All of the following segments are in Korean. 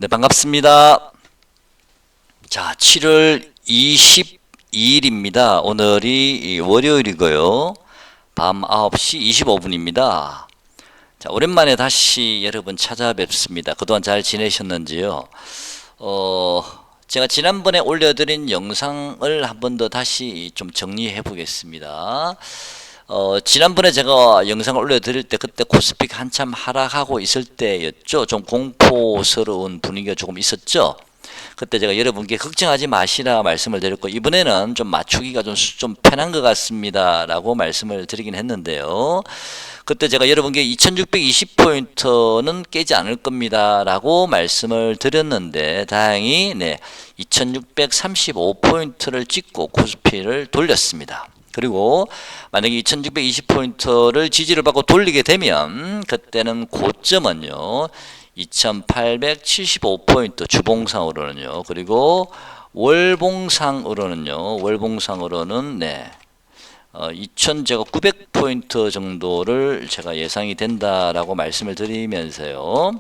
네, 반갑습니다. 자, 7월 22일입니다. 오늘이 월요일이고요. 밤 9시 25분입니다. 자, 오랜만에 다시 여러분 찾아뵙습니다. 그동안 잘 지내셨는지요? 제가 지난번에 올려드린 영상을 한 번 더 다시 좀 정리해 보겠습니다. 지난번에 제가 영상을 올려드릴 때 그때 코스피가 한참 하락하고 있을 때였죠. 좀 공포스러운 분위기가 조금 있었죠. 그때 제가 여러분께 걱정하지 마시라 말씀을 드렸고, 이번에는 좀 맞추기가 좀 편한 것 같습니다 라고 말씀을 드리긴 했는데요. 그때 제가 여러분께 2620포인트는 깨지 않을 겁니다 라고 말씀을 드렸는데, 다행히 2635포인트를 찍고 코스피를 돌렸습니다. 그리고 만약에 2620포인트를 지지를 받고 돌리게 되면 그때는 고점은요 2875포인트 주봉상으로는요, 그리고 월봉상으로는 2900포인트 정도를 제가 예상이 된다라고 말씀을 드리면서요,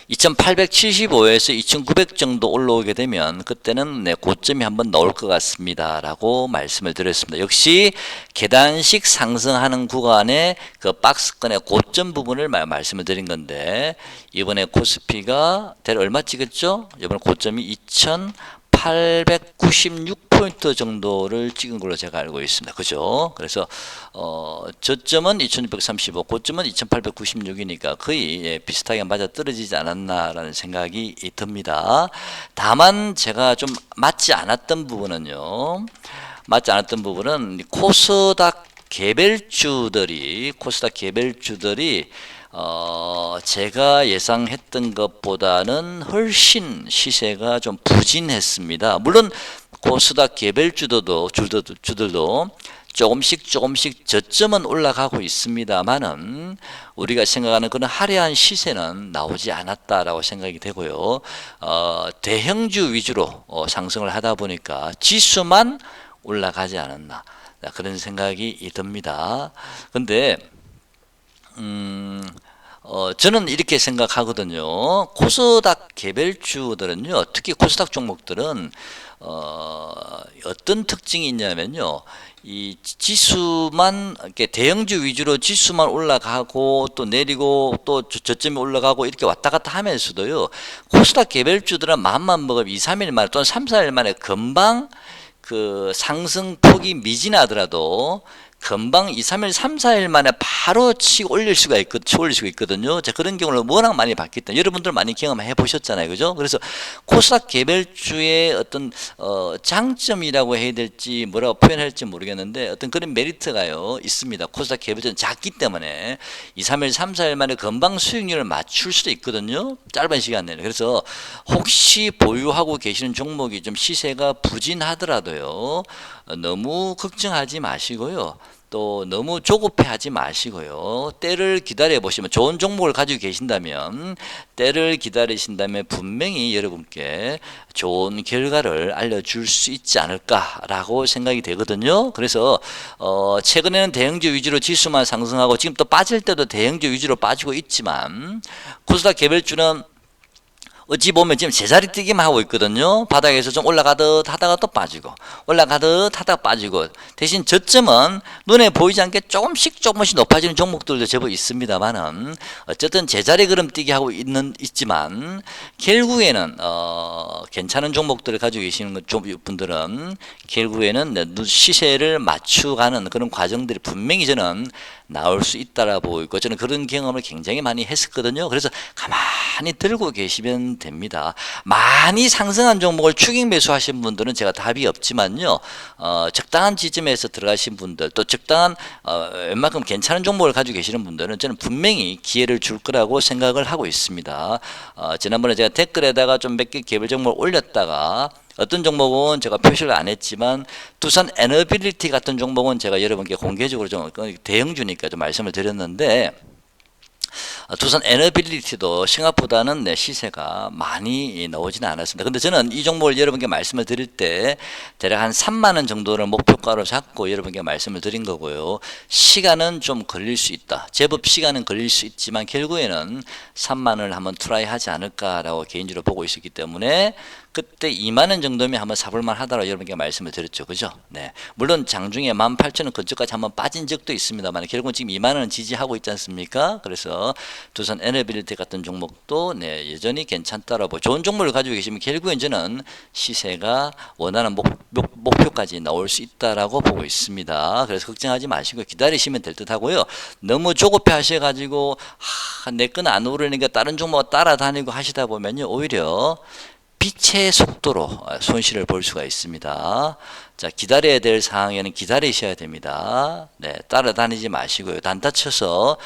2875에서 2900 정도 올라오게 되면 그때는 고점이 한번 나올 것 같습니다 라고 말씀을 드렸습니다. 역시 계단식 상승하는 구간의 그 박스권의 고점 부분을 말씀을 드린 건데, 이번에 코스피가 대략 얼마 찍었죠? 이번에 고점이 2896포인트 정도를 찍은 걸로 제가 알고 있습니다. 그죠? 그래서 저점은 2635, 고점은 2896이니까 거의 비슷하게 맞아 떨어지지 않았나라는 생각이 듭니다. 다만 제가 좀 맞지 않았던 부분은 코스닥 개별주들이 제가 예상했던 것보다는 훨씬 시세가 좀 부진했습니다. 물론 코스닥 개별주들도 조금씩 저점은 올라가고 있습니다만은 우리가 생각하는 그런 화려한 시세는 나오지 않았다라고 생각이 되고요. 대형주 위주로 상승을 하다 보니까 지수만 올라가지 않았나, 그런 생각이 듭니다. 근데 저는 이렇게 생각하거든요. 코스닥 개별주들은요, 특히 코스닥 종목들은 어떤 특징이 있냐면요, 이 지수만, 이렇게 대형주 위주로 지수만 올라가고 또 내리고 또 저점이 올라가고 이렇게 왔다 갔다 하면서도요, 코스닥 개별주들은 마음만 먹으면 2, 3일 만에 또는 3, 4일 만에 금방 그 상승폭이 미진하더라도 금방 2, 3일, 3, 4일 만에 바로 치고 올릴 수가 있거든요. 자, 그런 경우를 워낙 많이 봤기 때문에 여러분들 많이 경험해 보셨잖아요. 그죠? 그래서 코스닥 개별주의 어떤 장점이라고 해야 될지 뭐라고 표현할지 모르겠는데, 어떤 그런 메리트가요 있습니다. 코스닥 개별주는 작기 때문에 2, 3일, 3, 4일 만에 금방 수익률을 맞출 수도 있거든요. 짧은 시간 내에. 그래서 혹시 보유하고 계시는 종목이 좀 시세가 부진하더라도요, 너무 걱정하지 마시고요, 또 너무 조급해하지 마시고요, 때를 기다려 보시면, 좋은 종목을 가지고 계신다면 때를 기다리신다면 분명히 여러분께 좋은 결과를 알려줄 수 있지 않을까라고 생각이 되거든요. 그래서 최근에는 대형주 위주로 지수만 상승하고 지금 또 빠질 때도 대형주 위주로 빠지고 있지만, 코스닥 개별주는 어찌 보면 지금 제자리 뛰기만 하고 있거든요. 바닥에서 좀 올라가듯 하다가 또 빠지고, 올라가듯 하다가 빠지고, 대신 저점은 눈에 보이지 않게 조금씩 높아지는 종목들도 제법 있습니다만은, 어쨌든 제자리 걸음 뛰기 하고 있지만, 결국에는 괜찮은 종목들을 가지고 계시는 분들은 결국에는 시세를 맞추가는 그런 과정들이 분명히 저는 나올 수 있다라 보이고, 저는 그런 경험을 굉장히 많이 했었거든요. 그래서 가만히 들고 계시면 됩니다. 많이 상승한 종목을 추격 매수하신 분들은 제가 답이 없지만요, 적당한 지점에서 들어가신 분들, 또 적당한 웬만큼 괜찮은 종목을 가지고 계시는 분들은 저는 분명히 기회를 줄 거라고 생각을 하고 있습니다. 지난번에 제가 댓글에다가 좀 몇 개 개별 종목을 올렸다가, 어떤 종목은 제가 표시를 안 했지만 두산 에너빌리티 같은 종목은 제가 여러분께 공개적으로 좀 대형주니까 좀 말씀을 드렸는데, 두산 에너빌리티도 생각보다는 시세가 많이 나오지는 않았습니다. 근데 저는 이 종목을 여러분께 말씀을 드릴 때 대략 한 3만 원 정도를 목표가로 잡고 여러분께 말씀을 드린 거고요. 시간은 좀 걸릴 수 있다. 제법 시간은 걸릴 수 있지만 결국에는 3만 원을 한번 트라이 하지 않을까라고 개인적으로 보고 있었기 때문에 그때 2만 원 정도면 한번 사볼만 하다고 여러분께 말씀을 드렸죠. 그죠? 네. 물론 장중에 18,000원 근처까지 한번 빠진 적도 있습니다만 결국은 지금 2만 원은 지지하고 있지 않습니까? 그래서 두산 에너빌리티 같은 종목도 여전히 괜찮다라고 좋은 종목을 가지고 계시면 결국엔 저는 시세가 원하는 목표까지 나올 수 있다라고 보고 있습니다. 그래서 걱정하지 마시고 기다리시면 될 듯 하고요. 너무 조급해 하셔가지고 내 건 안 오르니까 다른 종목 따라다니고 하시다 보면요. 오히려 빛의 속도로 손실을 볼 수가 있습니다. 자, 기다려야 될 상황에는 기다리셔야 됩니다. 네, 따라다니지 마시고요. 단타 쳐서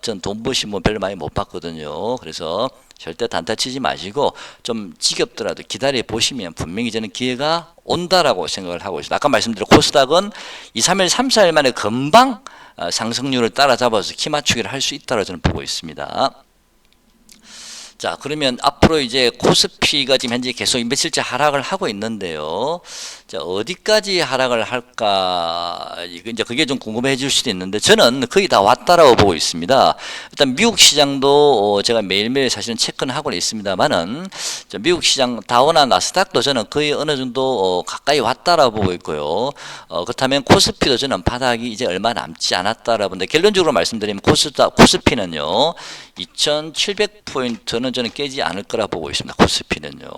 전 돈 버신 분 별로 많이 못 봤거든요. 그래서 절대 단타 치지 마시고 좀 지겹더라도 기다려 보시면 분명히 저는 기회가 온다라고 생각을 하고 있습니다. 아까 말씀드린 코스닥은 2, 3일, 3, 4일 만에 금방 상승률을 따라잡아서 키 맞추기를 할 수 있다고 저는 보고 있습니다. 자, 그러면 앞으로 이제 코스피가 지금 현재 계속 며칠째 하락을 하고 있는데요. 자, 어디까지 하락을 할까? 이제 그게 좀 궁금해질 수도 있는데 저는 거의 다 왔다라고 보고 있습니다. 일단 미국 시장도 제가 매일매일 사실은 체크는 하고 있습니다만은 미국 시장 다우나 나스닥도 저는 거의 어느 정도 가까이 왔다라고 보고 있고요. 그렇다면 코스피도 저는 바닥이 이제 얼마 남지 않았다라고 보는데 결론적으로 말씀드리면 코스피는요. 2,700포인트는 저는 깨지 않을 거라 보고 있습니다. 코스피는요.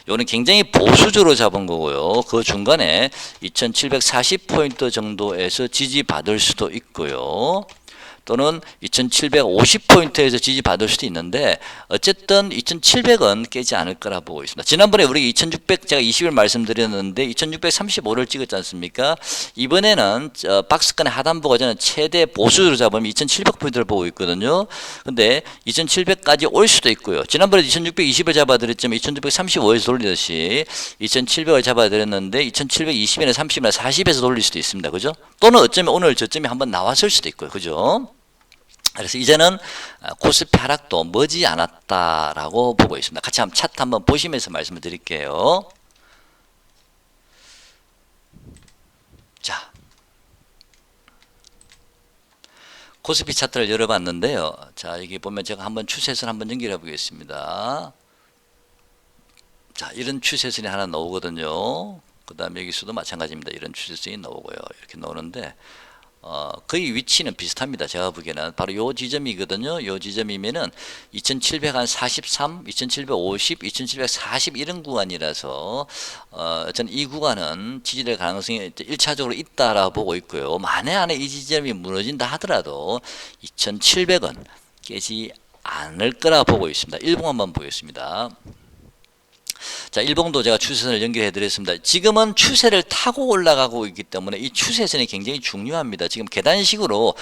이거는 굉장히 보수적으로 잡은 거고요. 그 중간에 2,740포인트 정도에서 지지받을 수도 있고요. 또는 2,750포인트에서 지지받을 수도 있는데 어쨌든 2,700은 깨지 않을 거라 보고 있습니다. 지난번에 우리 2,600 제가 20일 말씀드렸는데 2,635를 찍었지 않습니까? 이번에는 박스권의 하단부가 저는 최대 보수로 잡으면 2,700포인트를 보고 있거든요. 근데 2,700까지 올 수도 있고요. 지난번에 2,620을 잡아드렸지만 2,635에서 돌리듯이 2,700을 잡아드렸는데 2,720이나 30이나 40에서 돌릴 수도 있습니다. 그죠? 또는 어쩌면 오늘 저점이 한번 나왔을 수도 있고요. 그죠? 그래서 이제는 코스피 하락도 머지 않았다라고 보고 있습니다. 같이 한번 차트 한번 보시면서 말씀을 드릴게요. 자, 코스피 차트를 열어봤는데요. 자, 여기 보면 제가 한번 추세선 한번 연결해 보겠습니다. 자, 이런 추세선이 하나 나오거든요. 그 다음에 여기서도 마찬가지입니다. 이런 추세선이 나오고요. 이렇게 나오는데 거의 위치는 비슷합니다. 제가 보기에는 바로 요 지점이거든요. 요 지점이면은 2,743, 2,750, 2,740 이런 구간이라서 저는 이 구간은 지지될 가능성이 1차적으로 있다라고 보고 있고요. 만에 안에 이 지점이 무너진다 하더라도 2,700은 깨지 않을 거라 보고 있습니다. 일봉 한번 보겠습니다. 자, 일봉도 제가 추세선을 연결해 드렸습니다. 지금은 추세를 타고 올라가고 있기 때문에 이 추세선이 굉장히 중요합니다. 지금 계단식으로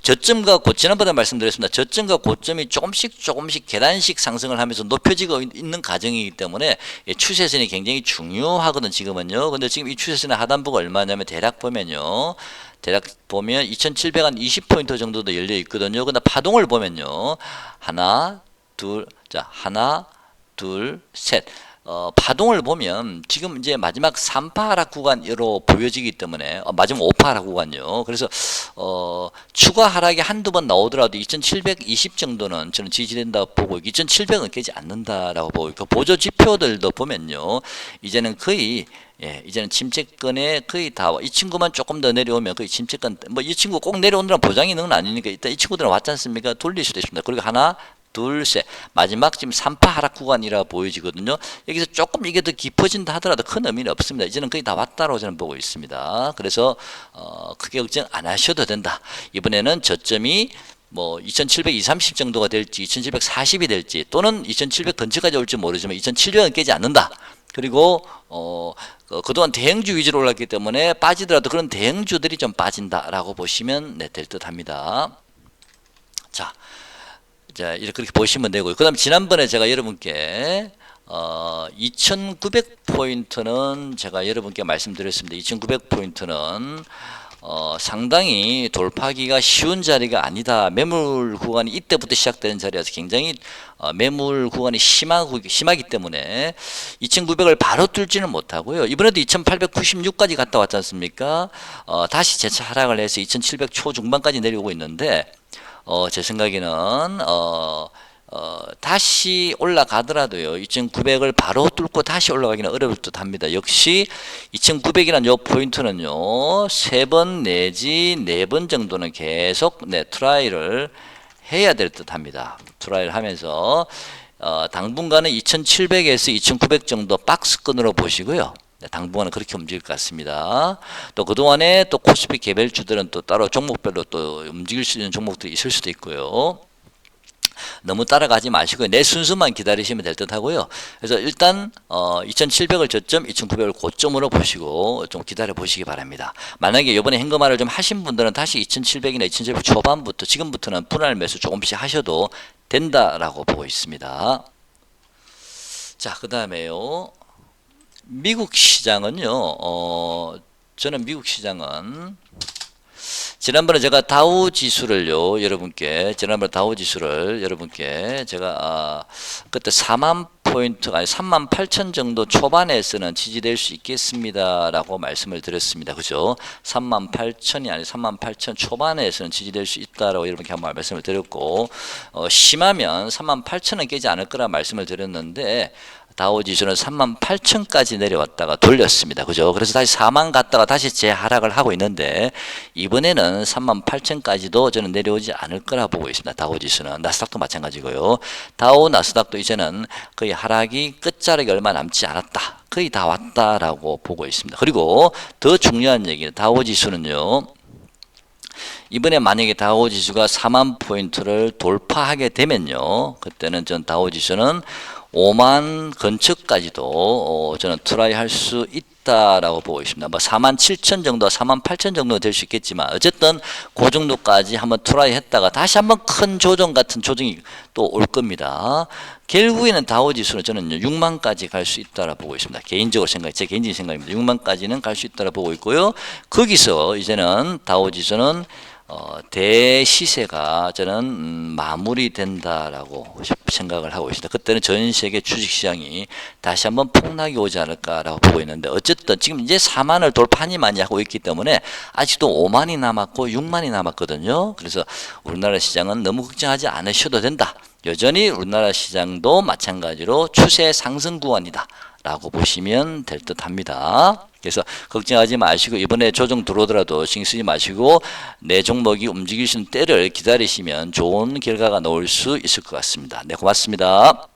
저점과 지난번에 말씀드렸습니다. 저점과 고점이 조금씩 계단식 상승을 하면서 높여지고 있는 과정이기 때문에 이 추세선이 굉장히 중요하거든 지금은요. 근데 지금 이 추세선의 하단부가 얼마냐면 대략 보면 2,720포인트 정도도 열려 있거든요. 근데 파동을 보면요. 하나, 둘, 셋. 파동을 보면 지금 이제 마지막 3파 하락 구간으로 보여지기 때문에 마지막 5파 하락 구간요. 그래서 추가 하락이 한두 번 나오더라도 2,720 정도는 저는 지지된다 보고 2,700은 깨지 않는다라고 보고 있고 보조 지표들도 보면요. 이제는 거의 이제는 침체권에 거의 다 이 친구만 조금 더 내려오면 거의 침체권 뭐 이 친구 꼭 내려온다는 보장이 있는 건 아니니까 일단 이 친구들은 왔지 않습니까? 돌릴 수도 있습니다. 그리고 하나 둘, 셋. 마지막 지금 3파 하락 구간이라 보여지거든요. 여기서 조금 이게 더 깊어진다 하더라도 큰 의미는 없습니다. 이제는 거의 다 왔다고 저는 보고 있습니다. 그래서 크게 걱정 안 하셔도 된다. 이번에는 저점이 뭐 2,720, 30 정도가 될지 2,740이 될지 또는 2,700 근처까지 올지 모르지만 2,700은 깨지 않는다. 그리고 그동안 대형주 위주로 올랐기 때문에 빠지더라도 그런 대형주들이 좀 빠진다라고 보시면 될 듯 합니다. 자, 이렇게 보시면 되고요. 그 다음에 지난번에 제가 여러분께 2,900포인트는 제가 여러분께 말씀드렸습니다. 2,900포인트는 상당히 돌파하기가 쉬운 자리가 아니다. 매물 구간이 이때부터 시작되는 자리라서 굉장히 매물 구간이 심하기 때문에 2,900을 바로 뚫지는 못하고요. 이번에도 2,896까지 갔다 왔지 않습니까? 다시 재차 하락을 해서 2,700 초중반까지 내려오고 있는데 제 생각에는 다시 올라가더라도요 2,900을 바로 뚫고 다시 올라가기는 어려울 듯 합니다. 역시 2,900이라는 요 포인트는요 3번 내지 4번 정도는 계속 트라이를 해야 될 듯 합니다. 트라이를 하면서 당분간은 2,700에서 2,900 정도 박스권으로 보시고요. 당분간은 그렇게 움직일 것 같습니다. 또 그동안에 또 코스피 개별주들은 또 따로 종목별로 또 움직일 수 있는 종목들이 있을 수도 있고요. 너무 따라가지 마시고 내 순서만 기다리시면 될 듯 하고요. 그래서 일단 2,700을 저점, 2,900을 고점으로 보시고 좀 기다려 보시기 바랍니다. 만약에 이번에 현금화를 좀 하신 분들은 다시 2,700이나 2,700 초반부터 지금부터는 분할 매수 조금씩 하셔도 된다라고 보고 있습니다. 자, 그 다음에요. 미국 시장은요. 저는 미국 시장은 지난번에 제가 다우 지수를 여러분께 제가 그때 4만 포인트 아니 38,000 정도 초반에서는 지지될 수 있겠습니다라고 말씀을 드렸습니다. 그죠? 38,000이 아니 38,000 초반에서는 지지될 수 있다라고 여러분께 한번 말씀을 드렸고 심하면 38,000은 깨지 않을 거라 말씀을 드렸는데 다우지수는 38,000까지 내려왔다가 돌렸습니다. 그죠? 그래서 다시 4만 갔다가 다시 재하락을 하고 있는데 이번에는 38,000까지도 저는 내려오지 않을 거라 보고 있습니다. 다우지수는. 나스닥도 마찬가지고요. 다우 나스닥도 이제는 거의 하락이 끝자락이 얼마 남지 않았다. 거의 다 왔다라고 보고 있습니다. 그리고 더 중요한 얘기는 다우지수는요. 이번에 만약에 다우지수가 4만 포인트를 돌파하게 되면요. 그때는 전 다우지수는 5만 근처까지도 저는 트라이 할 수 있다라고 보고 있습니다. 뭐 4만 7천 정도, 4만 8천 정도 될 수 있겠지만 어쨌든 그 정도까지 한번 트라이 했다가 다시 한번 큰 조정 같은 조정이 또 올 겁니다. 결국에는 다우지수는 저는 6만까지 갈 수 있다라고 보고 있습니다. 제 개인적인 생각입니다. 6만까지는 갈 수 있다라고 보고 있고요. 거기서 이제는 다우지수는 대시세가 저는 마무리된다라고 생각을 하고 있습니다. 그때는 전 세계 주식시장이 다시 한번 폭락이 오지 않을까라고 보고 있는데 어쨌든 지금 이제 4만을 돌파니 많이 하고 있기 때문에 아직도 5만이 남았고 6만이 남았거든요. 그래서 우리나라 시장은 너무 걱정하지 않으셔도 된다. 여전히 우리나라 시장도 마찬가지로 추세 상승 구간이다 라고 보시면 될 듯 합니다. 그래서 걱정하지 마시고 이번에 조정 들어오더라도 신경 쓰지 마시고 내 종목이 움직일 수 있는 때를 기다리시면 좋은 결과가 나올 수 있을 것 같습니다. 네, 고맙습니다.